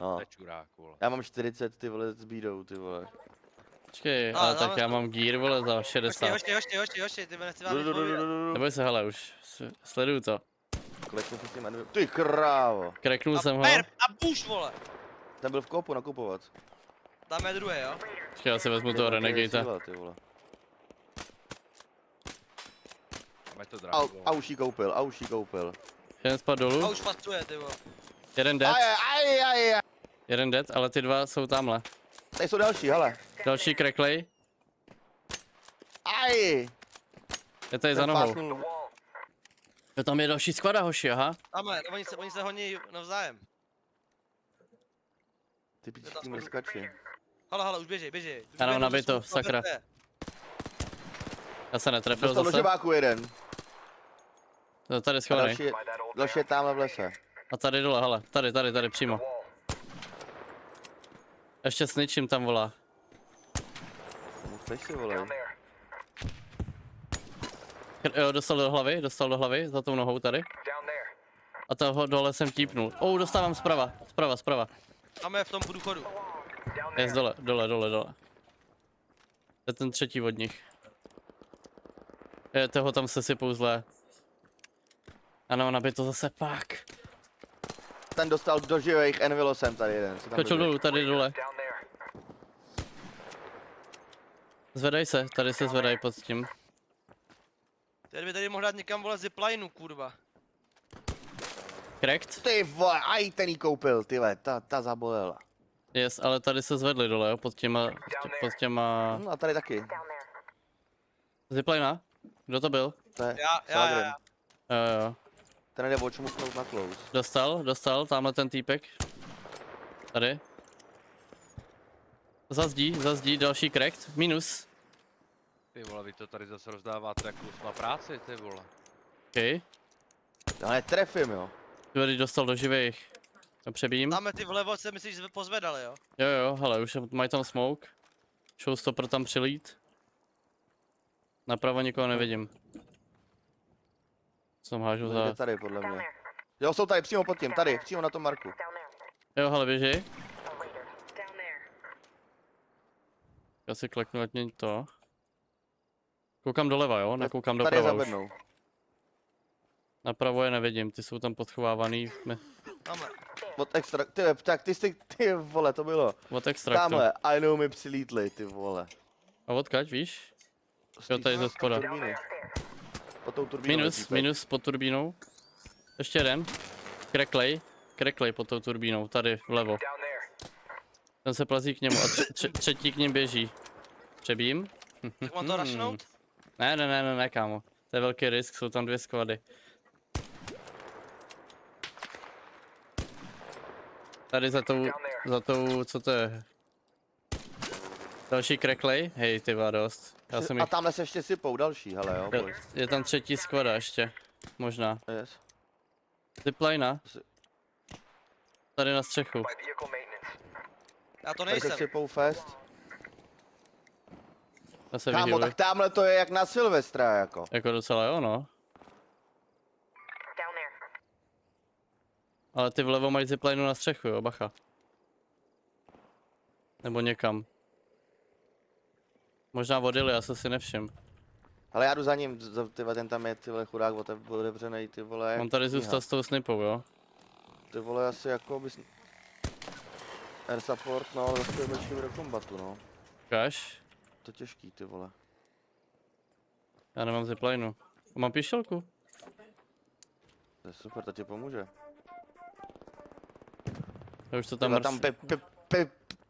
No. To je čurák, vole. Já mám 40, ty vole, s bídou, ty vole. Počkej, Ale ale tak dáme já to. mám gear, vole, za 60. Hoštěj, ty nechci vám Jdu, nic jdu, jdu, povídat. jdu, jdu. Neboj se, hele, už sleduju to. Kleknu si s tím Envil. Ty krávo. Kreknul jsem ho. A push, vole. Ten byl v kopu nakupovat. Dáme druhé, jo? Počkej, já si vezmu toho Renegata. Ty vole. Máme to drahý, vole. A už jí koupil. Jeden spad A dolů, už fastuje, ty vole. jeden dead, Aj. jeden dead, ale ty dva jsou tamhle. Tady jsou další, hele. Další kreklej, Aj. je tady za nohou. Jo, tam je další skvada, hoši, aha. Dáme, oni se honí navzájem. Ty piči tím neskači. Hala, už běží. Ano, nabito, sakra. Já se netrefil Dostal do zase. žebáku jeden. To tady A schovaný. další je tamhle v lese. A tady dole, hele, tady přímo. Ještě s ničím tam volá. Musíš si volej. Jo, dostal do hlavy, za tou nohou tady. A toho dole jsem típnul. Dostávám zprava. Dáme v tom průchodu. Je dole. Je ten třetí od nich. Je, toho tam se sypou zlé. Ano, nabito zase, fuck. Ten dostal do živých Envilosem tady jeden. Skočil dolů, tady dole. Zvedaj se, tady se zvedaj pod tím. Ty by tady mohl dát někam, vole, ziplineu, kurva. Cracked? Ty vole, aj ten jí koupil, ty vole, ta zabolela. Yes, ale tady se zvedli dole, jo, pod těma... No a tady taky. Ziplina? Kdo to byl? To je Já. Jo. Ten jde očmuknout na close. Dostal, tamhle ten týpek. Tady. Zazdí, další cracked, minus. Ty vole, vy to tady zase rozdáváte jak kus na práci, ty vole. OK. Já netrefím, jo. Tady dostal do živých. Přebím. Dáme ty vlevo, se myslíš, že jsme pozvedali, jo? Jo, hele, už mají tam smoke. Showstopper tam přilít. Napravo nikoho nevidím. Co tam hážu Jde za... tady, podle mě. Jo, jsou tady, přímo pod tím, tady, přímo na tom marku. Jo, hele, běží. Já si kleknu, ať mě to. Koukám doleva, jo? Nekoukám Tady je doprava za už. bednou. Napravo je nevidím, ty jsou tam podchovávaný. Dáme. Od extra, ty vole, to bylo. Od extraktu. Tamhle, a jenom mi přilítli, ty vole. A odkaď, víš? Z Jo, té tady ze spoda. turbíny. Pod tou turbínou. Minus pod turbínou. Ještě jeden. Kreklej pod tou turbínou, tady vlevo. Ten se plazí k němu a třetí k něm běží. Přebím. Tak mám to rašnout? Ne, kámo. To je velký risk, jsou tam dvě skvady. Tady za tou, co to je? Další kreklej? Hej, ty dost. Já jsem A tamhle se ještě sypou další, hele jo. boys. je tam třetí skvada ještě. Možná. Yes. Zipline. Tady na střechu. Já to Tady se nejsem. sypou fest. Já se Kámo, vyhýluji. tak tamhle to je jak na Silvestra, jako. Jako docela jo, no. Ale ty vlevo mají ziplineu na střechu, jo, bacha. Nebo někam. Možná odjeli, já se si nevšim. Ale já jdu za ním, ty vole, ten tam je, ty vole, chudák otevřenej, ty vole. Mám tady zůstat s tou snipou, jo. Ty vole, asi jako bys... Air support, no, ale zase mlčíme do kombatu, no. Ukáž? To těžký, ty vole. Já nemám ziplineu. Mám píšťalku. To je super, to ti pomůže. Já už to Ty tam vole, tam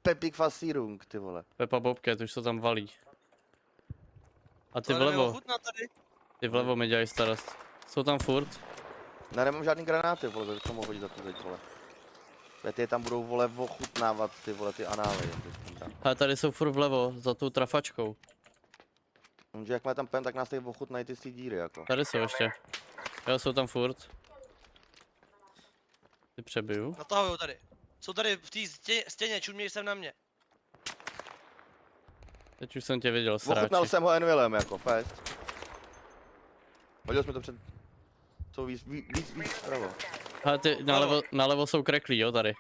Pepik Fasírung, ty vole. Pepa Bobcat, už to tam valí. A ty To nevím, vlevo, ochutnat tady. ty vlevo mi dělají starost. Jsou tam furt. Já nemám žádný granáty, vole, to mohu hodit za tu zeď, vole. Ty je tam budou, vole, ochutnávat, ty vole, ty anály. Ale tady jsou furt vlevo, za tou trafačkou. Že jakmile tam půjdem, tak nás tady ochutnají ty z té díry, jako. Tady jsou ještě. Jo, jsou tam furt. Ty přebiju. Natahujou tady. Jsou tady v té stěně, čuměj sem na mě. Teď už jsem tě viděl, Ochutnal sráči. jsem ho Envilem, jako, fest. Hodil jsme to před... Jsou víc vpravo. Ale ty nalevo jsou kreklí, jo, tady.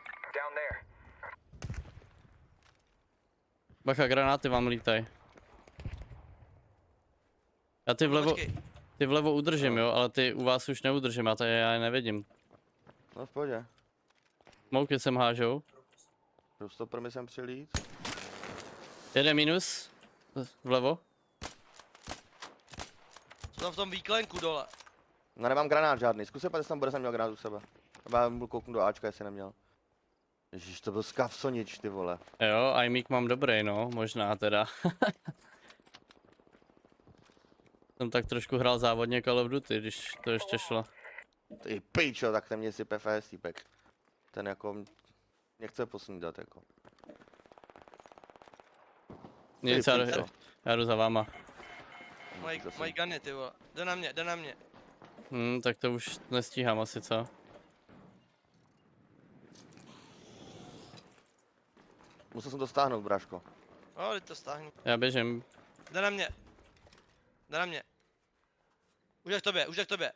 Bacha, granáty vám lítaj. Já Počkej. ty vlevo udržím, No. jo, ale ty u vás už neudržím, já je nevidím. No v pohodě. Mouky sem hážou. Do stopermi sem přilít. Jeden minus. Vlevo. Jsou tam v tom výklenku dole. No nemám granát žádný, zkus se, jestli tam bude, jsem měl granát u sebe. Já mu kouknu do Ačka, jestli neměl. Ježíš, to byl skavsonič, ty vole. Jo, iMík mám dobrý, no, možná teda. Jsem tak trošku hrál závodně Call of Duty, když to ještě šlo. Ty pičo, tak ten mě sype FS týpek. Ten jako mě chce posnídat jako. Nic, Ty já, pičo. já jdu za váma. Mají guny, ty vole. Jde na mě, jde na mě. Tak to už nestíhám asi, co? Musel jsem to stáhnout, bráško. No, teď to stáhnu. Já běžím. Jde na mě. Jde na mě. Už je k tobě, už je k tobě.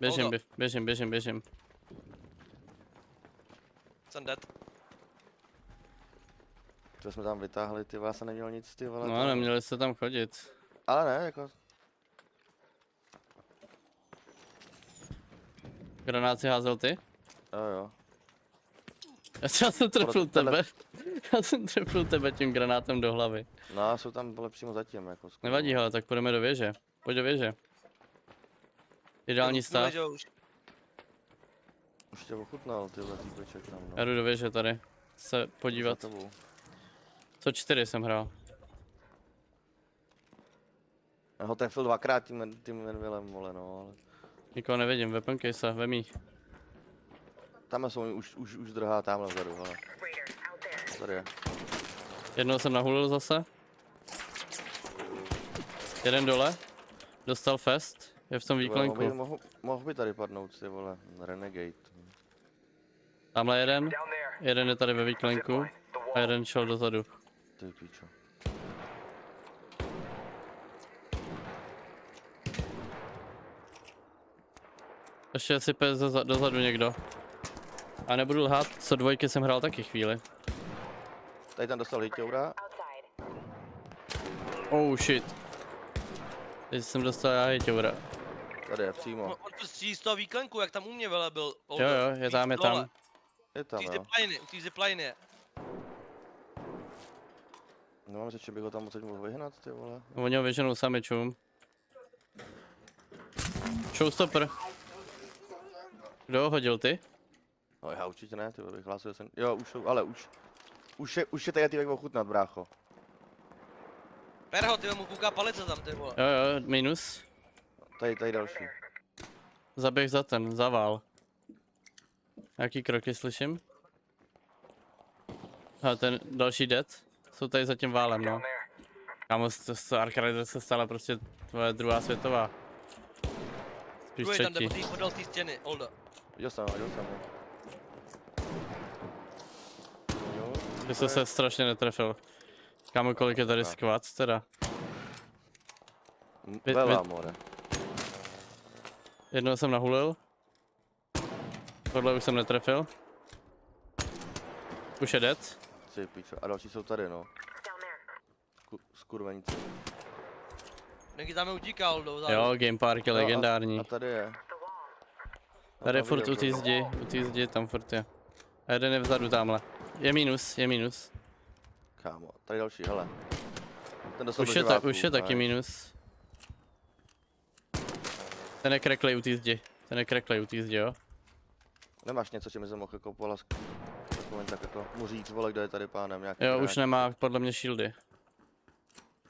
Běžím, Hold běžím. Jsem dead. To jsme tam vytáhli, ty vole, já jsem neměl nic, ty vole. No, tam. neměli jste tam chodit. Ale ne, jako. Granát si házel ty? Jo. Já jsem trefil Tenhle- tebe. Já jsem trefil tebe tím granátem do hlavy. No a jsou tam vole přímo zatím, jako. skoro. Nevadí, hele, tak půjdeme do věže. Pojď do věže. Ideální stav. Už. Už tě ochutnal, ty vole, týpeček tam, no. Já jdu do věže tady. Se podívat. Za tebou. Co 4 jsem hrál. Já ho trefil dvakrát tím Envilem, vole, no, ale. Nikoho nevidím, weapon case, vem jí. Tam jsou už drhá tamhle vzadu, hele. Tady je. Jednou jsem nahulil zase. Jeden dole. Dostal fest. Je v tom Ty vole, výklenku. mohl by tady padnout, ty vole, Renegade. Tamhle jeden. Jeden je tady ve výklenku. A jeden šel dozadu. Ty pičo. Ještě sype dozadu někdo. A nebudu lhát, co dvojky jsem hrál taky chvíli. Tady tam dostal hiťoura. Oh shit. Teď jsem dostal já hejťoura. Tady je přímo. On to střílí z toho výklenku, jak tam u mě vele byl. Jo, je tam, je tam. Je tam, U jo. té zipline je. Nemám řeči, bych ho tam odsaď mohl vyhnat, ty vole. Oni ho vyženou sami, čum. Showstopper. Kdo ho hodil, ty? No já určitě ne, ty vole, bych hlásil jsem. Jo, ale už je tady týpek ochutnat, brácho. Perho, ty mu kouká palice tam, ty vole. Jo, minus. Tady další. Zaběh za ten, za vál. Jaký kroky slyším? A ten další dead. Jsou tady za tím válem, no. Kámo, z Arkham se stala prostě tvoje druhá světová. Spíš Druhý tam jde třetí. podél té stěny, Olda. Viděl jsem ho. Jo, Ty jsi se strašně netrefil. Kámo, kolik je tady squad teda? Vela, more. Jednoho jsem nahulil. Tohle už jsem netrefil. Už je dead. Ty pičo. A další jsou tady, no. Skurvenice. Někdy tam je utíká, Oldo. Jo, Game Park je Jo, legendární. A tady je. Tady je tam furt viděl, u té zdi, tam furt je. A jeden je vzadu tamhle. Je minus. Kámo, tady další, hele. Ten dostal do Už živáků, je taky nice. minus. Ten je kreklej u té zdi, jo. Nemáš něco, čím jsem mohl jako polask. Tak jako mu říct, vole, kdo je tady pánem, nějaký Jo, hráč. už nemá podle mě shieldy.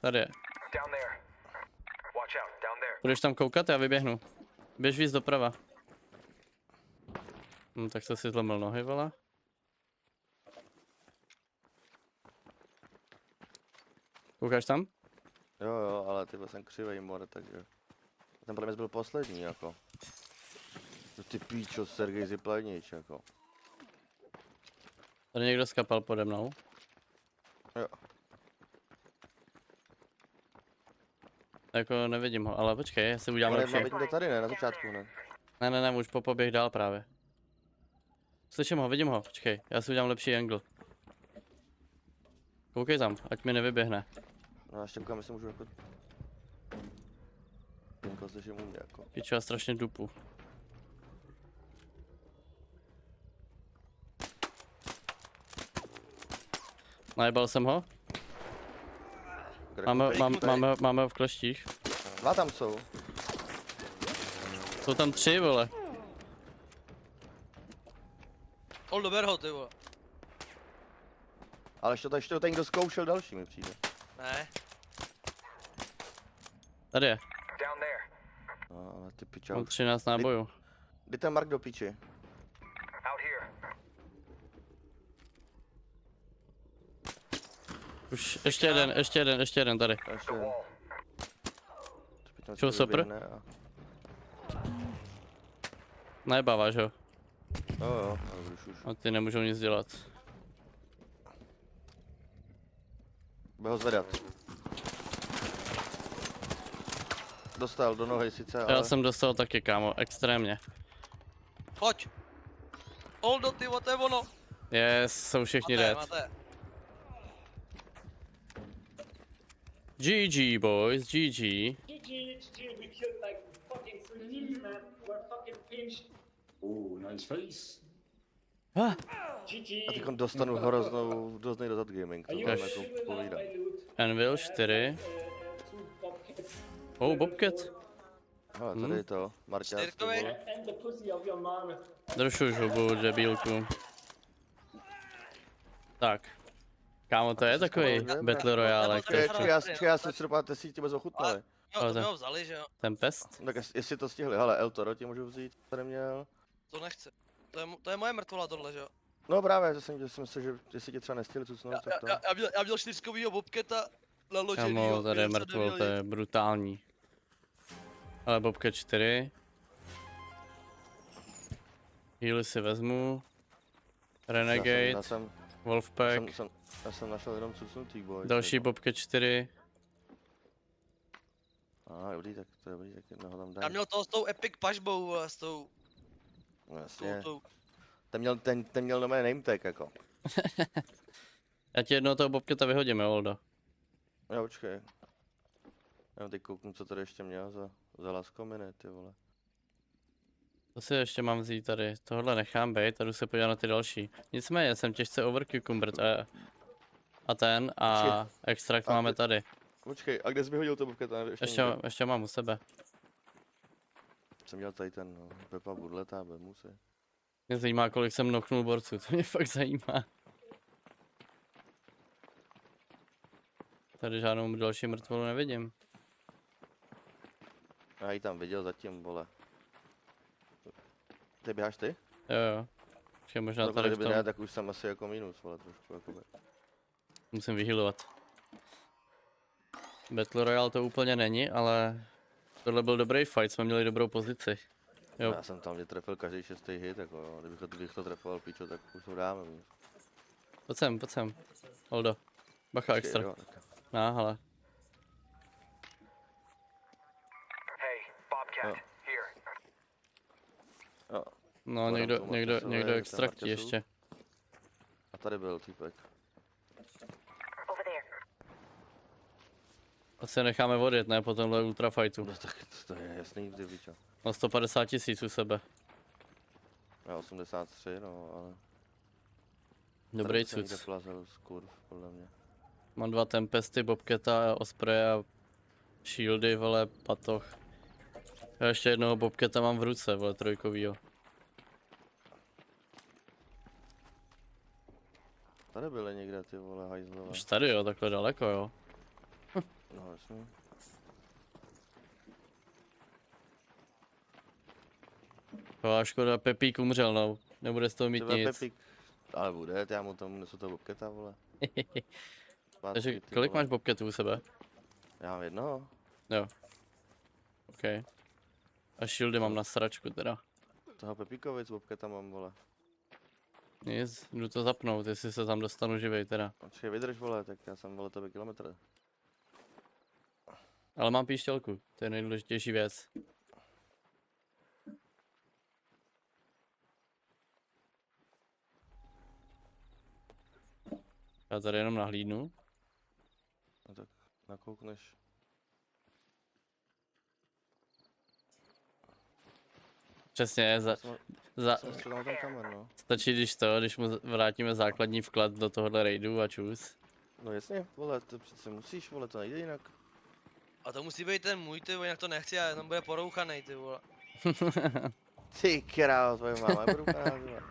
Tady je. Budeš tam koukat, já vyběhnu. Běž víc doprava. Tak se si zlomil nohy, vole. Koukáš tam? Jo, ale ty jsem křivej, more, takže... Ten podle mě byl poslední, jako. To ty píčo, Sergej Ziplenič, jako. Tady někdo skapal pode mnou. Jo. Jako nevidím ho, ale počkej, já si udělám Ale lepší. má vidím to tady, ne? Na začátku, ne? Ne, už poběh dál právě. Slyším ho, vidím ho, počkej, já si udělám lepší angle. Koukej tam, ať mi nevyběhne. No a ještě koukám, jestli můžu jako... Tenko se, že mu mě jako. Pičo, já strašně dupu. Najebal jsem ho? Máme ho v kleštích. Dva tam jsou. Jsou tam 3, vole. Oldo, ber ho, ty vole. Ale ještě to tady někdo zkoušel další mi přijde. Ne. Tady je, No ale ty piča. mám 13 nábojů. Kdy ten Mark do piči? Už ještě jeden tady. A ještě... Šel sopr? Najebáváš ho. Jo, už. A ty nemůžou nic dělat. Bude ho zvedat. Dostal do nohy sice, ale... Já jsem dostal taky, kámo, extrémně. Pojď. Oldo, ty vole, to je ono. Yes, jsou všichni dead. Máte. GG boys, GG. GG, we killed like fucking 3 teams, man. We're fucking pinched. Ooh, nice face. Ah, GG. A teď dostanu hrozný dozad gaming, to Are you vám sure jako about povídám. my loot? Anvil 4. Two bobcats. Oh, Bobcat. Hele, tady je to, Marťář, ty Čtyřkovej. vole. And the pussy of your mom. Drž už hubu, debílku. Tak. Kámo, to je takový Battle Royale. Já jsem si dopadl, jestli ti bez ochutnali. Jo, to Ale jsme ho vzali, že jo. Tempest? Tak jestli to stihli, hele, El Toro ti můžu vzít, tady měl. To nechci. To je moje mrtvola tohle, že jo. No právě, že jsem myslel, že jestli ti třeba nestihli cucnout, tak to. Já měl 4kovýho bobketa naloženýho. Kámo, tady je mrtvol, to je brutální. Ale Bobcat 4. Healy si vezmu. Renegade, Wolfpack, Já jsem našel jenom cucnutý boj. další Bobcat 4. Dobrý, tak to je dobrý, tak jednoho tam dám. Já měl toho s tou epic pažbou, s tou... No, jasně. tou... Ten měl na mé name tag jako. Já ti jednoho toho Bobcata vyhodím, jo, Oldo. Jo, počkej. Já teď kouknu, co tady ještě měl za laskominy, ty vole. To si ještě mám vzít tady, tohle nechám být a jdu se podívat na ty další. Nicméně jsem těžce overcucumbered a extrakt A máme ty- tady. Počkej, a kde jsi vyhodil to buketa? Ještě mám u sebe. Jsem měl tady ten, no, Pepa Burleta, Bemusy. Mě zajímá, kolik jsem noknul borců, to mě fakt zajímá. Tady žádnou další mrtvolu nevidím. Já ji tam viděl zatím, vole. Ty běháš ty? Jo. Ještě možná No, tady v kdyby tom ne, tak už jsem asi jako minus, vole, trošku jakoby. musím vyhýlovat. Battle Royale to úplně není, ale tohle byl dobrý fight, jsme měli dobrou pozici. Jo, Já jsem tam mě trefil každý 6. hit, jako jo. Kdybych to trefoval píčo, tak už to dáme. víš. pojď sem. Holdo. Bacha, Počkej, extra. jo, tak. Hele. Jo. Jo. No, Podám někdo, tomu někdo, Marťasovi, někdo ten extraktí Marťasův. ještě. A tady byl týpek. Asi necháme odjet, ne, po tomhle ultrafightu. No tak to je jasný, ty píčo. Na 150 000 u sebe. Já 83, no, ale... Dobrý tady jsem někde cuc. plazel z kurv, podle mě. Mám 2 Tempesty, Bobcata, Osprey a Shieldy, vole, patoch. Já ještě jednoho Bobcata mám v ruce, vole, trojkovýho. Tady byly někde ty vole hajzlové. Už tady jo, takhle daleko jo. No jasně. A škoda, Pepík umřel, no. Nebude z toho mít Ty vole, nic. Pepík. Ale bude, já mu tam nesu to bobketa, vole. Zpátky, Takže ty kolik vole. máš Bobcatů u sebe? Já mám jednoho. Jo. OK. A shieldy mám na sračku teda. Toho Pepíkovi z bobketa mám, vole. Nic, jdu to zapnout, jestli se tam dostanu živej teda. Počkej, vydrž, vole, tak já jsem, vole, tebe kilometr. Ale mám píšťalku, to je nejdůležitější věc. Já tady jenom nahlídnu. No tak nakoukneš. Přesně, za, Jsem střelil na ten kamen, no. stačí když mu vrátíme základní vklad do tohohle raidu a čus. No jasně, vole, to přece musíš, vole, to nejde jinak. A to musí být ten můj, ty vole, jinak to nechci, a tam bude porouchanej, ty vole. Ty král, tvoje máma je průkaná, vole.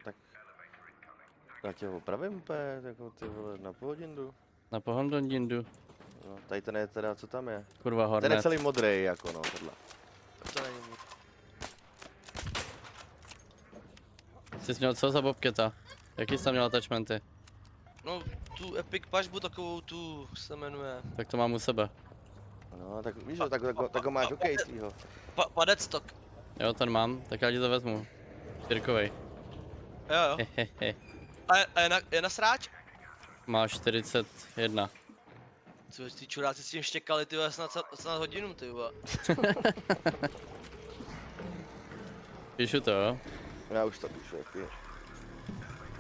Tak. Já tě opravím úplně, jako ty vole, na pohodin jdu. Na pohondondu. No, tady ten je teda, co tam je? Kurva Ten je Hornet. celý modrý, jako no, tohle. Tak to není můj. Jsi měl co za bobketa? Jaký jsi tam měl attachmenty? No, tu epic pažbu takovou tu se jmenuje. Tak to mám u sebe. No, tak víš, že tak ho máš okejcího. Padec stock. Jo, ten mám, tak já ti to vezmu. Čtyřkovej. Jo, jo. Hehehe. A je na sráč? Máš 41. Co ty čuráci s tím štěkali, ty vole, snad hodinu, ty vole. Píšu to, jo? Já už to píšu, jaký.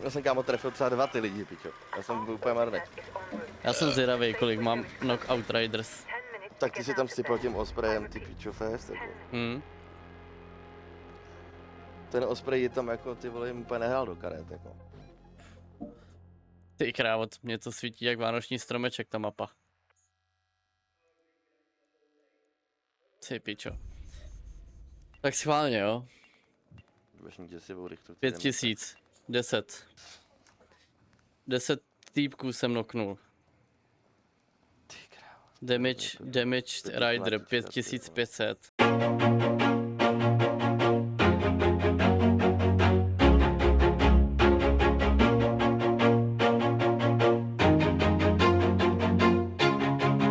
Já jsem kámo trefil třeba 2 ty lidi, pičo. Já jsem byl úplně marný. Já jsem zvědavý, kolik mám Knockout Riders. Tak ty si tam sypal tím osprejem, ty pičo fest, jako. Ten osprej je tam jako, ty vole, jim úplně nehrál do karet, jako. Ty krávot, mě to svítí jak vánoční stromeček ta mapa. Ty pičo. Tak schválně, jo? Budeš mít děsivou rychtu. 5000. 10. 10 týpků jsem noknul. Ty krávo. Damaged To je Rider plátička, ty vole. 5500.